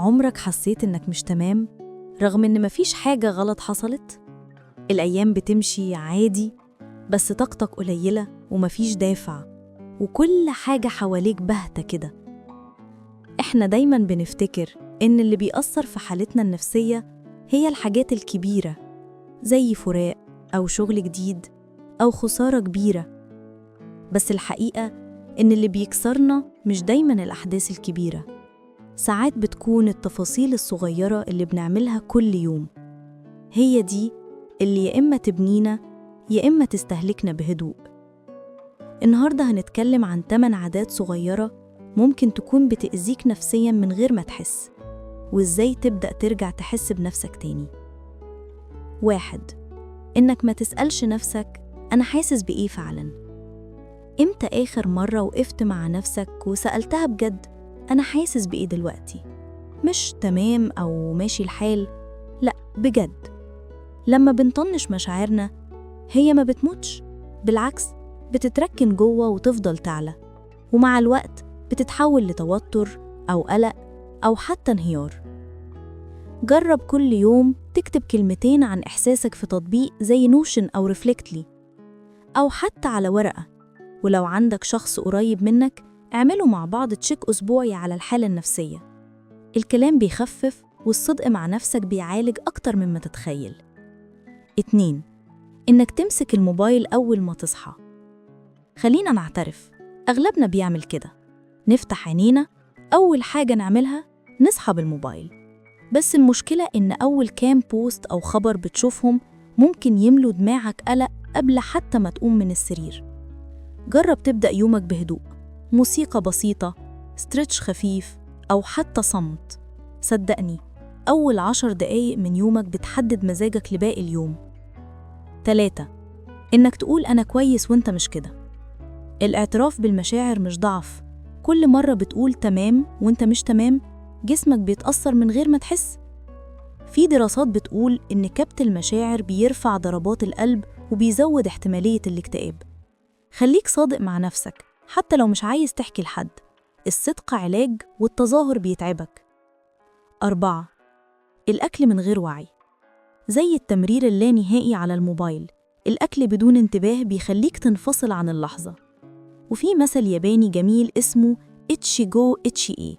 عمرك حسيت إنك مش تمام رغم إن مفيش حاجة غلط حصلت؟ الأيام بتمشي عادي بس طاقتك قليلة ومفيش دافع وكل حاجة حواليك باهتة كده. إحنا دايماً بنفتكر إن اللي بيأثر في حالتنا النفسية هي الحاجات الكبيرة زي فراق أو شغل جديد أو خسارة كبيرة، بس الحقيقة إن اللي بيكسرنا مش دايماً الأحداث الكبيرة، ساعات بتكون التفاصيل الصغيرة اللي بنعملها كل يوم، هي دي اللي يا إما تبنينا يا إما تستهلكنا بهدوء. النهاردة هنتكلم عن 8 عادات صغيرة ممكن تكون بتأذيك نفسياً من غير ما تحس، وإزاي تبدأ ترجع تحس بنفسك تاني. 1. إنك ما تسألش نفسك أنا حاسس بإيه فعلاً؟ إمتى آخر مرة وقفت مع نفسك وسألتها بجد أنا حاسس بإيه دلوقتي؟ مش تمام أو ماشي الحال، لأ بجد. لما بنطنش مشاعرنا هي ما بتموتش، بالعكس بتتركن جوه وتفضل تعلى، ومع الوقت بتتحول لتوتر أو قلق أو حتى انهيار. جرب كل يوم تكتب كلمتين عن إحساسك في تطبيق زي نوشن أو ريفلكتلي أو حتى على ورقة، ولو عندك شخص قريب منك اعملوا مع بعض تشيك أسبوعي على الحالة النفسية. الكلام بيخفف والصدق مع نفسك بيعالج أكتر مما تتخيل. 2. إنك تمسك الموبايل أول ما تصحى. خلينا نعترف، أغلبنا بيعمل كده، نفتح عينينا أول حاجة نعملها نصحى بالموبايل، بس المشكلة إن أول كام بوست أو خبر بتشوفهم ممكن يملوا دماغك قلق قبل حتى ما تقوم من السرير. جرب تبدأ يومك بهدوء، موسيقى بسيطة، ستريتش خفيف أو حتى صمت. صدقني أول 10 دقايق من يومك بتحدد مزاجك لباقي اليوم. 3. إنك تقول أنا كويس وإنت مش كده. الاعتراف بالمشاعر مش ضعف، كل مرة بتقول تمام وإنت مش تمام جسمك بيتأثر من غير ما تحس. في دراسات بتقول إن كبت المشاعر بيرفع ضربات القلب وبيزود احتمالية الاكتئاب. خليك صادق مع نفسك حتى لو مش عايز تحكي لحد، الصدق علاج والتظاهر بيتعبك. 4. الأكل من غير وعي. زي التمرير اللانهائي على الموبايل، الأكل بدون انتباه بيخليك تنفصل عن اللحظة. وفي مثل ياباني جميل اسمه إتشيجو إتشي،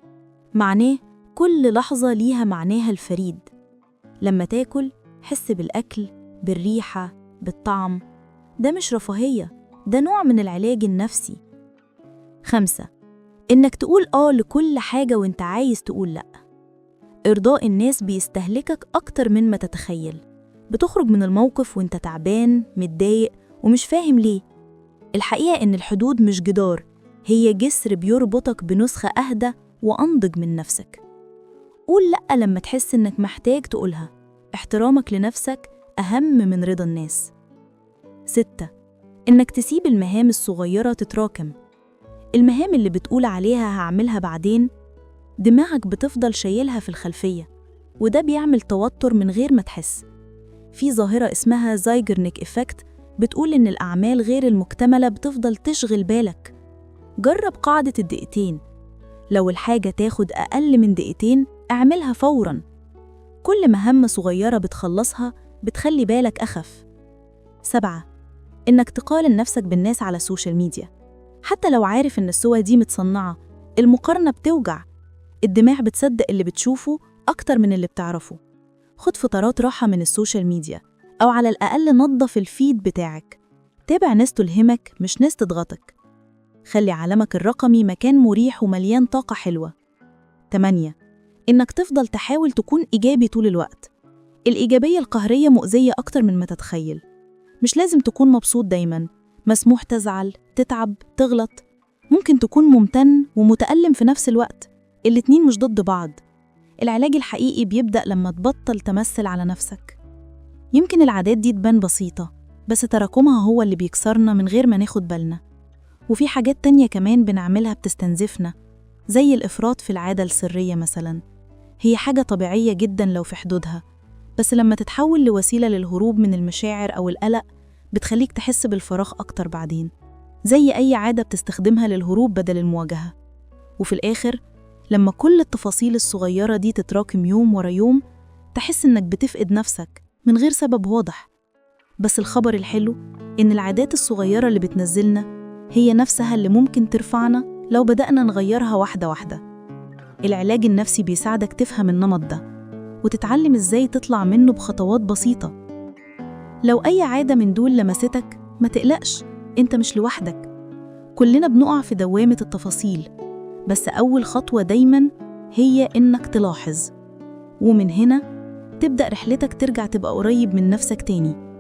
معناه كل لحظة ليها معناها الفريد. لما تاكل حس بالأكل، بالريحة، بالطعم، ده مش رفاهية، ده نوع من العلاج النفسي. 5. إنك تقول لكل حاجة وإنت عايز تقول لأ. إرضاء الناس بيستهلكك أكتر من ما تتخيل، بتخرج من الموقف وإنت تعبان، متضايق ومش فاهم ليه. الحقيقة إن الحدود مش جدار، هي جسر بيربطك بنسخة أهدى وأنضج من نفسك. قول لأ لما تحس إنك محتاج تقولها، احترامك لنفسك أهم من رضا الناس. 6. إنك تسيب المهام الصغيرة تتراكم. المهام اللي بتقول عليها هعملها بعدين، دماغك بتفضل شايلها في الخلفية، وده بيعمل توتر من غير ما تحس. في ظاهرة اسمها زايجرنيك إفكت بتقول إن الأعمال غير المكتملة بتفضل تشغل بالك. جرب قاعدة الدقيقتين، لو الحاجة تاخد أقل من دقيقتين اعملها فوراً. كل مهمة صغيرة بتخلصها بتخلي بالك أخف. 7. إنك تقارن نفسك بالناس على السوشيال ميديا، حتى لو عارف إن الصور دي متصنعة، المقارنة بتوجع. الدماغ بتصدق اللي بتشوفه أكتر من اللي بتعرفه. خد فترات راحة من السوشيال ميديا، أو على الأقل نظف الفيد بتاعك، تابع ناس تلهمك مش ناس تضغطك. خلي عالمك الرقمي مكان مريح ومليان طاقة حلوة. 8. إنك تفضل تحاول تكون إيجابي طول الوقت. الإيجابية القهرية مؤذية أكتر من ما تتخيل. مش لازم تكون مبسوط دايماً، مسموح تزعل، تتعب، تغلط. ممكن تكون ممتن ومتألم في نفس الوقت، الاتنين مش ضد بعض. العلاج الحقيقي بيبدأ لما تبطل تمثل على نفسك. يمكن العادات دي تبان بسيطة، بس تراكمها هو اللي بيكسرنا من غير ما ناخد بالنا. وفي حاجات تانية كمان بنعملها بتستنزفنا، زي الإفراط في العادة السرية مثلاً. هي حاجة طبيعية جداً لو في حدودها، بس لما تتحول لوسيلة للهروب من المشاعر أو القلق بتخليك تحس بالفراغ أكتر بعدين، زي أي عادة بتستخدمها للهروب بدل المواجهة. وفي الآخر لما كل التفاصيل الصغيرة دي تتراكم يوم ورا يوم، تحس إنك بتفقد نفسك من غير سبب واضح. بس الخبر الحلو إن العادات الصغيرة اللي بتنزلنا هي نفسها اللي ممكن ترفعنا لو بدأنا نغيرها واحدة واحدة. العلاج النفسي بيساعدك تفهم النمط ده وتتعلم إزاي تطلع منه بخطوات بسيطة. لو أي عادة من دول لمستك، ما تقلقش، أنت مش لوحدك. كلنا بنقع في دوامة التفاصيل، بس أول خطوة دايماً هي إنك تلاحظ، ومن هنا تبدأ رحلتك ترجع تبقى قريب من نفسك تاني.